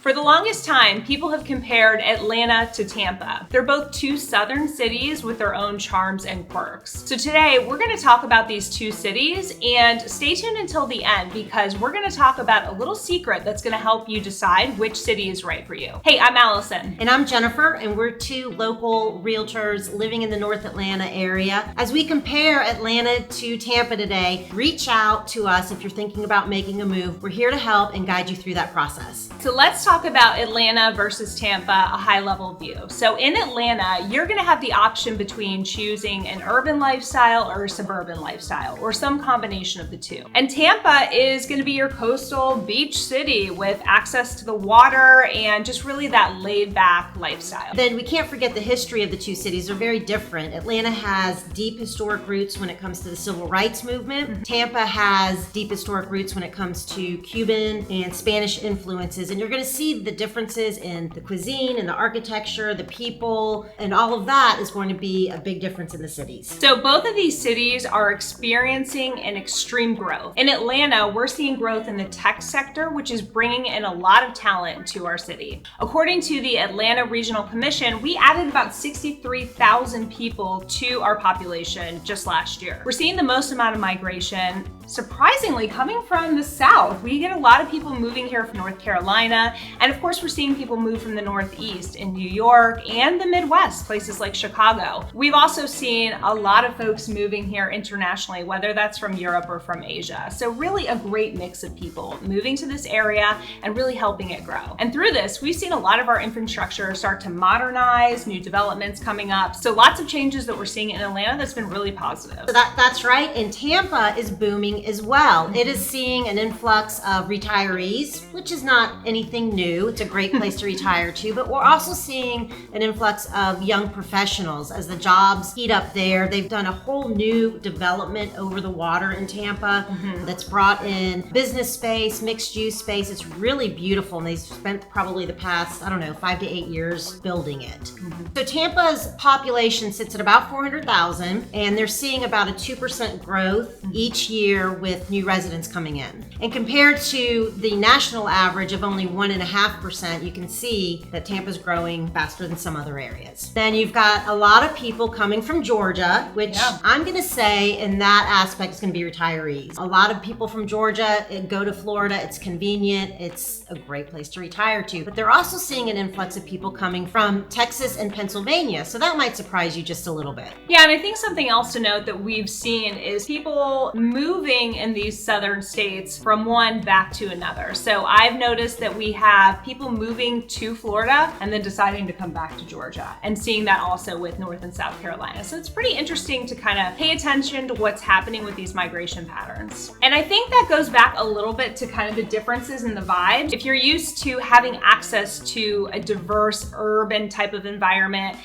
For the longest time, people have compared Atlanta to Tampa. They're both two southern cities with their own charms and quirks. So today, we're gonna talk about these two cities, and stay tuned until the end because we're gonna talk about a little secret that's gonna help you decide which city is right for you. Hey, I'm Allison. And I'm Jennifer, and we're two local realtors living in the North Atlanta area. As we compare Atlanta to Tampa today, reach out to us if you're thinking about making a move. We're here to help and guide you through that process. So let's talk about Atlanta versus Tampa, a high-level view. So in Atlanta, you're gonna have the option between choosing an urban lifestyle or a suburban lifestyle, or some combination of the two. And Tampa is gonna be your coastal beach city with access to the water and just really that laid-back lifestyle. Then we can't forget the history of the two cities. They're very different. Atlanta has deep historic roots when it comes to the civil rights movement. Tampa has deep historic roots when it comes to Cuban and Spanish influences. And you're gonna see the differences in the cuisine and the architecture, the people, and all of that is going to be a big difference in the cities. So both of these cities are experiencing an extreme growth. In Atlanta, we're seeing growth in the tech sector, which is bringing in a lot of talent to our city. According to the Atlanta Regional Commission, we added about 63,000 people to our population just last year. We're seeing the most amount of migration, surprisingly, coming from the South. We get a lot of people moving here from North Carolina, and of course, we're seeing people move from the Northeast in New York and the Midwest, places like Chicago. We've also seen a lot of folks moving here internationally, whether that's from Europe or from Asia. So really a great mix of people moving to this area and really helping it grow. And through this, we've seen a lot of our infrastructure start to modernize, new developments coming up. So lots of changes that we're seeing in Atlanta that's been really positive. So that's right, and Tampa is booming as well. It is seeing an influx of retirees, which is not anything new. It's a great place to retire to, but we're also seeing an influx of young professionals as the jobs heat up there. They've done a whole new development over the water in Tampa that's brought in business space, mixed use space. It's really beautiful, and they've spent probably the past, 5 to 8 years building it. So Tampa's population sits at about 400,000, and they're seeing about a 2% growth each year with new residents coming in. And compared to the national average of only 1.5%, you can see that Tampa's growing faster than some other areas. Then you've got a lot of people coming from Georgia, which I'm gonna say in that aspect is gonna be retirees. A lot of people from Georgia go to Florida. It's convenient. It's a great place to retire to. But they're also seeing an influx of people coming from Texas and Pennsylvania. So that might surprise you just a little bit. Yeah, and I think something else to note that we've seen is people moving in these southern states from one back to another. So I've noticed that we have people moving to Florida and then deciding to come back to Georgia, and seeing that also with North and South Carolina. So it's pretty interesting to kind of pay attention to what's happening with these migration patterns. And I think that goes back a little bit to kind of the differences in the vibe. If you're used to having access to a diverse urban type of environment,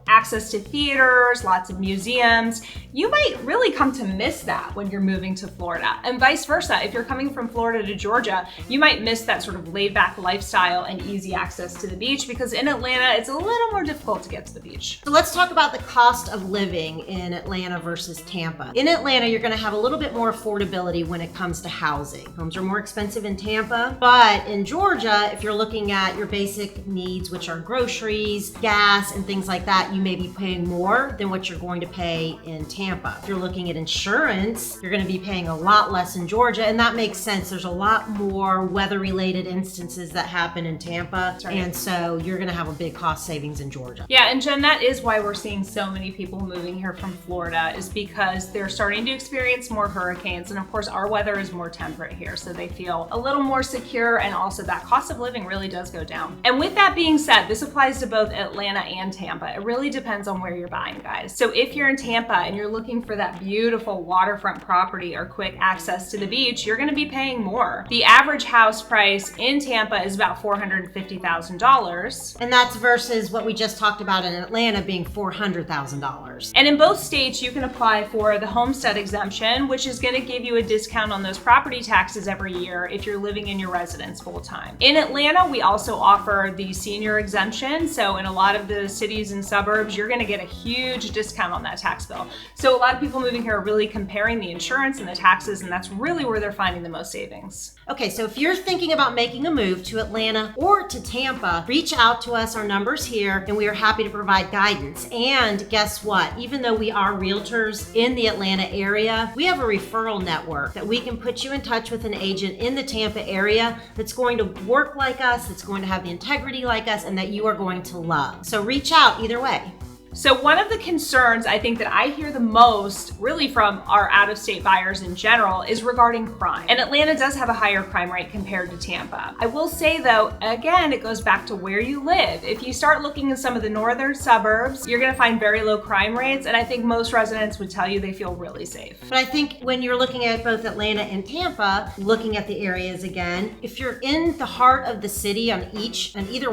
access to theaters, lots of museums, you might really come to miss that when you're moving to Florida. And vice versa, if you're coming from Florida to Georgia, you might miss that sort of laid-back lifestyle and easy access to the beach, because in Atlanta, it's a little more difficult to get to the beach. So let's talk about the cost of living in Atlanta versus Tampa. In Atlanta, you're gonna have a little bit more affordability when it comes to housing. Homes are more expensive in Tampa, but in Georgia, if you're looking at your basic needs, which are groceries, gas, and things like that, you may be paying more than what you're going to pay in Tampa. If you're looking at insurance, you're gonna be paying a lot less in Georgia, and that makes sense. There's a lot more weather-related instances that happen in Tampa, and so you're gonna have a big cost savings in Georgia. Yeah, and Jen, that is why we're seeing so many people moving here from Florida, is because they're starting to experience more hurricanes, and of course our weather is more temperate here, so they feel a little more secure, and also that cost of living really does go down. And with that being said, this applies to both Atlanta and Tampa. It really depends on where you're buying, guys. So if you're in Tampa and you're looking for that beautiful waterfront property or quick access to the beach, you're gonna be paying more. The average house price in Tampa is about $450,000. And that's versus what we just talked about in Atlanta being $400,000. And in both states, you can apply for the homestead exemption, which is gonna give you a discount on those property taxes every year if you're living in your residence full time. In Atlanta, we also offer the senior exemption. So in a lot of the cities and suburbs, you're gonna get a huge discount on that tax bill. So a lot of people moving here are really comparing the insurance insurance and the taxes, and that's really where they're finding the most savings. Okay, so if you're thinking about making a move to Atlanta or to Tampa, reach out to us. Our number's here, and we are happy to provide guidance. And guess what? Even though we are realtors in the Atlanta area, we have a referral network that we can put you in touch with an agent in the Tampa area that's going to work like us, that's going to have the integrity like us, and that you are going to love. So reach out either way. So one of the concerns I think that I hear the most really from our out-of-state buyers in general is regarding crime. And Atlanta does have a higher crime rate compared to Tampa. I will say though, again, it goes back to where you live. If you start looking in some of the northern suburbs, you're gonna find very low crime rates, and I think most residents would tell you they feel really safe. But I think when you're looking at both Atlanta and Tampa, looking at the areas again, if you're in the heart of the city on either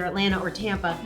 Atlanta or Tampa,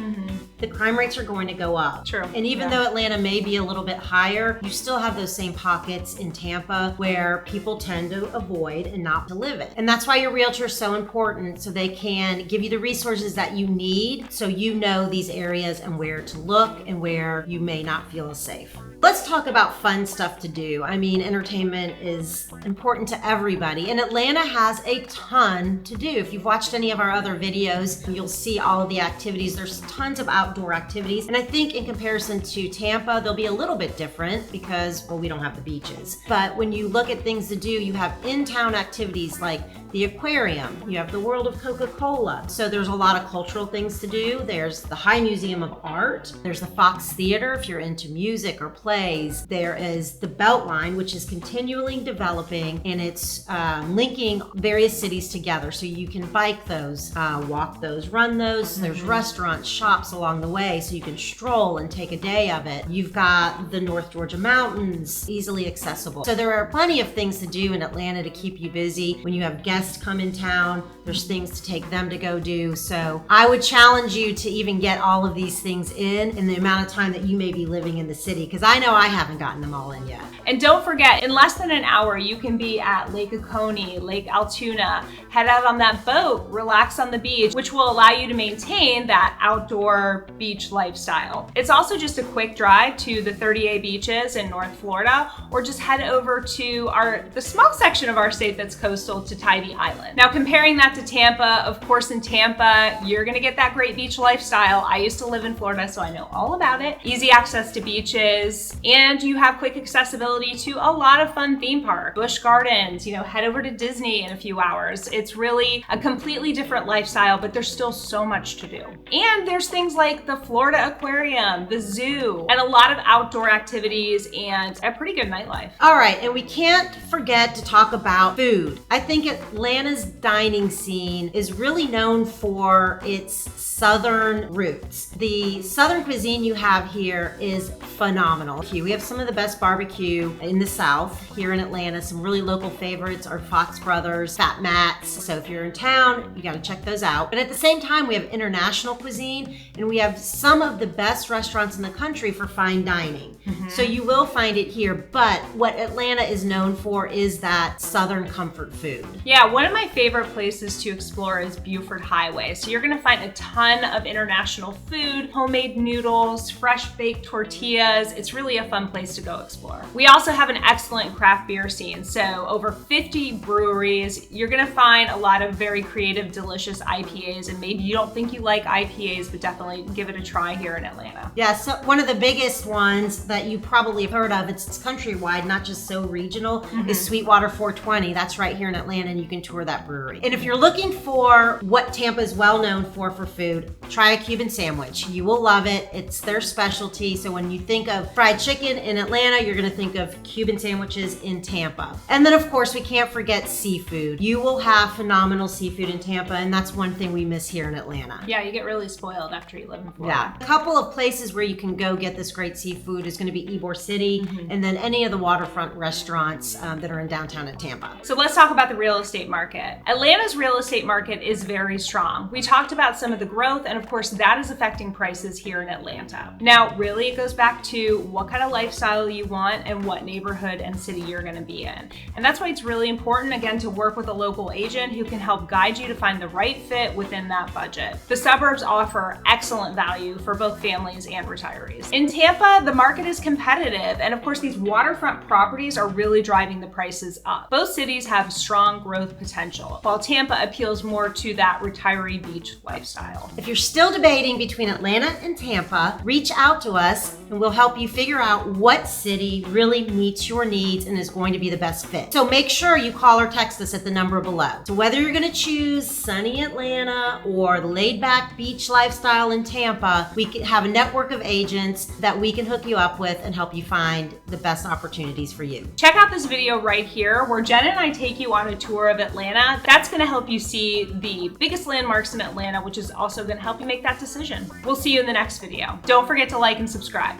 the crime rates are going to go up. True. And even though Atlanta may be a little bit higher, you still have those same pockets in Tampa where people tend to avoid and not to live in. And that's why your realtor is so important, so they can give you the resources that you need so you know these areas and where to look and where you may not feel as safe. Let's talk about fun stuff to do. I mean, entertainment is important to everybody, and Atlanta has a ton to do. If you've watched any of our other videos, you'll see all of the activities. There's tons of outdoor activities, and I think in comparison to Tampa, they'll be a little bit different because, well, we don't have the beaches. But when you look at things to do, you have in-town activities like the aquarium, you have the World of Coca-Cola. So there's a lot of cultural things to do. There's the High Museum of Art. There's the Fox Theater if you're into music or plays. There is the Beltline, which is continually developing, and it's linking various cities together. So you can bike those, walk those, run those. There's restaurants, shops along the way, so you can stroll and take a day of it. You've got the North Georgia Mountains, easily accessible. So there are plenty of things to do in Atlanta to keep you busy. When you have guests come in town, there's things to take them to go do. So I would challenge you to even get all of these things in the amount of time that you may be living in the city, because I know I haven't gotten them all in yet. And don't forget, in less than an hour, you can be at Lake Oconee, Lake Altoona, head out on that boat, relax on the beach, which will allow you to maintain that outdoor beach lifestyle. It's also just a quick drive to the 30A beaches in North Florida, or just head over to the small section of our state that's coastal to Tybee Island. Now, comparing that to Tampa, of course, in Tampa, you're gonna get that great beach lifestyle. I used to live in Florida, so I know all about it. Easy access to beaches, and you have quick accessibility to a lot of fun theme parks. Busch Gardens, head over to Disney in a few hours. It's really a completely different lifestyle, but there's still so much to do. And there's things like the Florida Aquarium, the zoo, and a lot of outdoor activities and a pretty good nightlife. All right, and we can't forget to talk about food. I think Atlanta's dining scene is really known for its southern roots. The southern cuisine you have here is phenomenal. We have some of the best barbecue in the South here in Atlanta. Some really local favorites are Fox Brothers, Fat Matt's. So if you're in town, you gotta check those out. But at the same time, we have international cuisine, and we have some of the best restaurants in the country for fine dining. So you will find it here, but what Atlanta is known for is that southern comfort food. Yeah, one of my favorite places to explore is Buford Highway. So you're gonna find a ton of international food, homemade noodles, fresh baked tortillas. It's really a fun place to go explore. We also have an excellent craft beer scene. So over 50 breweries. You're gonna find a lot of very creative, delicious IPAs, and maybe you don't think you like IPAs, but definitely give it a try here in Atlanta. Yeah, so one of the biggest ones that you probably have heard of, it's countrywide, not just so regional, is Sweetwater 420. That's right here in Atlanta, and you can tour that brewery. And if you're looking for what Tampa is well known for food, try a Cuban sandwich. You will love it. It's their specialty. So when you think of fried chicken in Atlanta, you're gonna think of Cuban sandwiches in Tampa. And then of course, we can't forget seafood. You will have phenomenal seafood in Tampa, and that's one thing we miss here in Atlanta. Yeah, you get really spoiled after you live in Florida. Yeah. A couple of places where you can go get this great seafood is gonna be Ybor City, and then any of the waterfront restaurants that are in downtown at Tampa. So let's talk about the real estate market. Atlanta's real estate market is very strong. We talked about some of the growth, and of course that is affecting prices here in Atlanta. Now, really it goes back to what kind of lifestyle you want and what neighborhood and city you're gonna be in. And that's why it's really important, again, to work with a local agent who can help guide you to find the right fit within that budget. The suburbs offer excellent value for both families families and retirees. In Tampa, the market is competitive, and of course, these waterfront properties are really driving the prices up. Both cities have strong growth potential, while Tampa appeals more to that retiree beach lifestyle. If you're still debating between Atlanta and Tampa, reach out to us and we'll help you figure out what city really meets your needs and is going to be the best fit. So make sure you call or text us at the number below. So whether you're going to choose sunny Atlanta or the laid-back beach lifestyle in Tampa, we can have a network of agents that we can hook you up with and help you find the best opportunities for you. Check out this video right here where Jen and I take you on a tour of Atlanta. That's going to help you see the biggest landmarks in Atlanta, which is also going to help you make that decision. We'll see you in the next video. Don't forget to like and subscribe.